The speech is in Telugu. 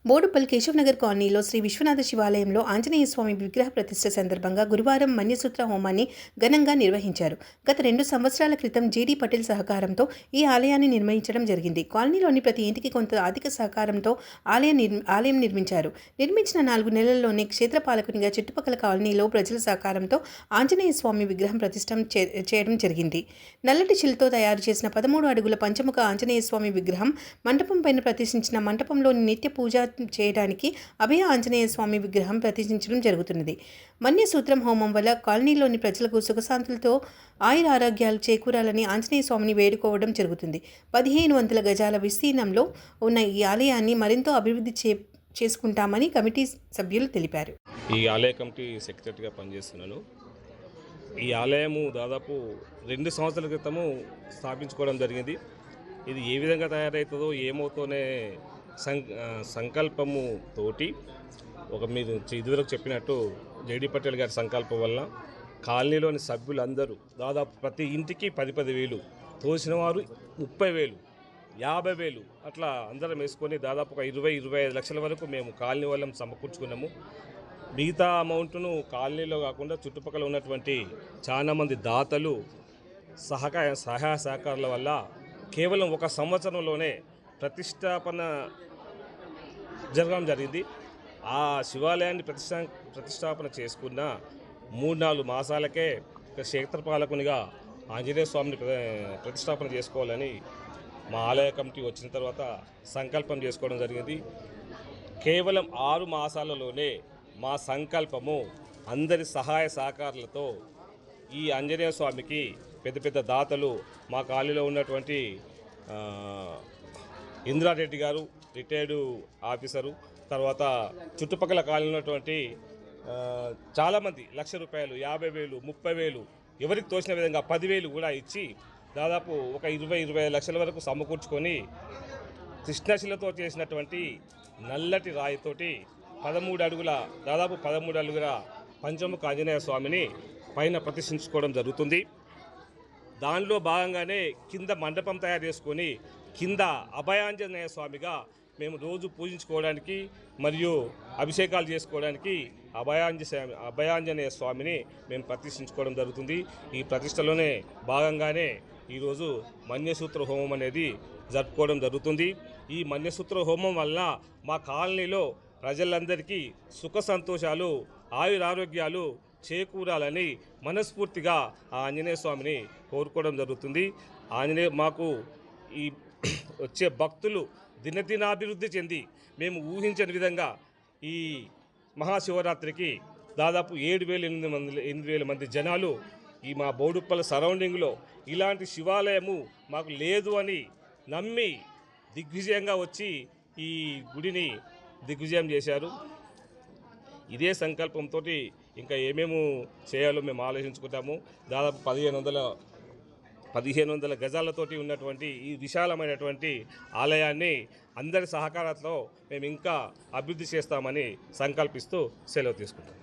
బోడుపల్ కేశవనగర్ కాలనీలో శ్రీ విశ్వనాథ శివాలయంలో ఆంజనేయ స్వామి విగ్రహ ప్రతిష్ఠ సందర్భంగా గురువారం మన్యసూత్ర హోమాన్ని ఘనంగా నిర్వహించారు. గత 2 సంవత్సరాల క్రితం జేడీ పటేల్ సహకారంతో ఈ ఆలయాన్ని నిర్మించడం జరిగింది. కాలనీలోని ప్రతి ఇంటికి కొంత ఆర్థిక సహకారంతో ఆలయం నిర్మించారు. నిర్మించిన 4 నెలల్లోనే క్షేత్రపాలకునిగా చుట్టుపక్కల కాలనీలో ప్రజల సహకారంతో ఆంజనేయ స్వామి విగ్రహం ప్రతిష్ఠ చేయడం జరిగింది. నల్లటి శిలతో తయారు చేసిన 13 అడుగుల పంచముఖ ఆంజనేయ స్వామి విగ్రహం మంటపం పైన ప్రతిష్ఠించిన మంటపంలోని నిత్య పూజ చేయడానికి అభయ ఆంజనేయ స్వామి విగ్రహం ప్రతిష్ఠించడం జరుగుతున్నది. మన్యసూత్రం హోమం వల్ల కాలనీలోని ప్రజలకు సుఖశాంతులతో ఆయురారోగ్యాలు చేకూరాలని ఆంజనేయ స్వామిని వేడుకోవడం జరుగుతుంది. 1500 గజాల విస్తీర్ణంలో ఉన్న ఈ ఆలయాన్ని మరింత అభివృద్ధి చేసుకుంటామని కమిటీ సభ్యులు తెలిపారు. ఈ ఆలయ కమిటీ సెక్రటరీగా పనిచేస్తున్నాను. ఈ ఆలయము దాదాపు 2 సంవత్సరాల క్రితము స్థాపించుకోవడం జరిగింది. ఇది ఏ విధంగా తయారవుతుందో ఏమవుతోనే సంకల్పము తోటి మీరు ఇదివరకు చెప్పినట్టు జేడీ పటేల్ గారి సంకల్పం వల్ల కాలనీలోని సభ్యులందరూ దాదాపు ప్రతి ఇంటికి 10 వేలు, తోసిన వారు 30 వేలు, 50 వేలు అట్లా అందరం వేసుకొని దాదాపు ఒక 20-25 లక్షల వరకు మేము కాలనీ వాళ్ళం సమకూర్చుకున్నాము. మిగతా అమౌంట్ను కాలనీలో కాకుండా చుట్టుపక్కల ఉన్నటువంటి చాలామంది దాతలు సహాయ సహకారాల వల్ల కేవలం 1 సంవత్సరంలోనే ప్రతిష్టాపన జరగడం జరిగింది. ఆ శివాలయాన్ని ప్రతిష్టాపన చేసుకున్న 3-4 మాసాలకే క్షేత్రపాలకునిగా ఆంజనేయ స్వామిని ప్రతిష్టాపన చేసుకోవాలని మా ఆలయ కమిటీ వచ్చిన తర్వాత సంకల్పం చేసుకోవడం జరిగింది. కేవలం 6 మాసాలలోనే మా సంకల్పము అందరి సహాయ సహకారాలతో ఈ ఆంజనేయ స్వామికి పెద్ద దాతలు మా కాలనీలో ఉన్నటువంటి ఇంద్రారెడ్డి గారు రిటైర్డు ఆఫీసరు, తర్వాత చుట్టుపక్కల కాలనీ ఉన్నటువంటి చాలామంది ₹1,00,000, 50,000, 30,000 ఎవరికి తోచిన విధంగా 10,000 కూడా ఇచ్చి దాదాపు ఒక 20-25 లక్షల వరకు సమకూర్చుకొని కృష్ణశిలతో చేసినటువంటి నల్లటి రాయితోటి 13 అడుగుల దాదాపు 13 అడుగుల పంచముఖ ఆంజనేయ స్వామిని పైన ప్రతిష్ఠించుకోవడం జరుగుతుంది. దానిలో భాగంగానే కింద మండపం తయారు చేసుకొని కింద అభయాంజనేయ స్వామిగా మేము రోజు పూజించుకోవడానికి మరియు అభిషేకాలు చేసుకోవడానికి అభయాంజనేయ స్వామిని మేము ప్రతిష్ఠించుకోవడం జరుగుతుంది. ఈ ప్రతిష్టలోనే భాగంగానే ఈరోజు మన్యసూత్ర హోమం అనేది జరుపుకోవడం జరుగుతుంది. ఈ మన్యసూత్ర హోమం వల్ల మా కాలనీలో ప్రజలందరికీ సుఖ సంతోషాలు, ఆయురారోగ్యాలు చేకూరాలని మనస్ఫూర్తిగా ఆ ఆంజనేయ స్వామిని కోరుకోవడం జరుగుతుంది. మాకు ఈ వచ్చే భక్తులు దినదినాభివృద్ధి చెంది మేము ఊహించని విధంగా ఈ మహాశివరాత్రికి దాదాపు 7,000-8,000 మంది జనాలు ఈ మా బోడుప్పల సరౌండింగ్లో ఇలాంటి శివాలయము మాకు లేదు అని నమ్మి దిగ్విజయంగా వచ్చి ఈ గుడిని దిగ్విజయం చేశారు. ఇదే సంకల్పంతో ఇంకా ఏమేమి చేయాలో మేము ఆలోచించుకుంటాము. దాదాపు 1500 గజాలతోటి ఉన్నటువంటి ఈ విశాలమైనటువంటి ఆలయాన్ని అందరి సహకారంతో మేము ఇంకా అభివృద్ధి చేస్తామని సంకల్పిస్తూ సెలవు తీసుకుంటాం.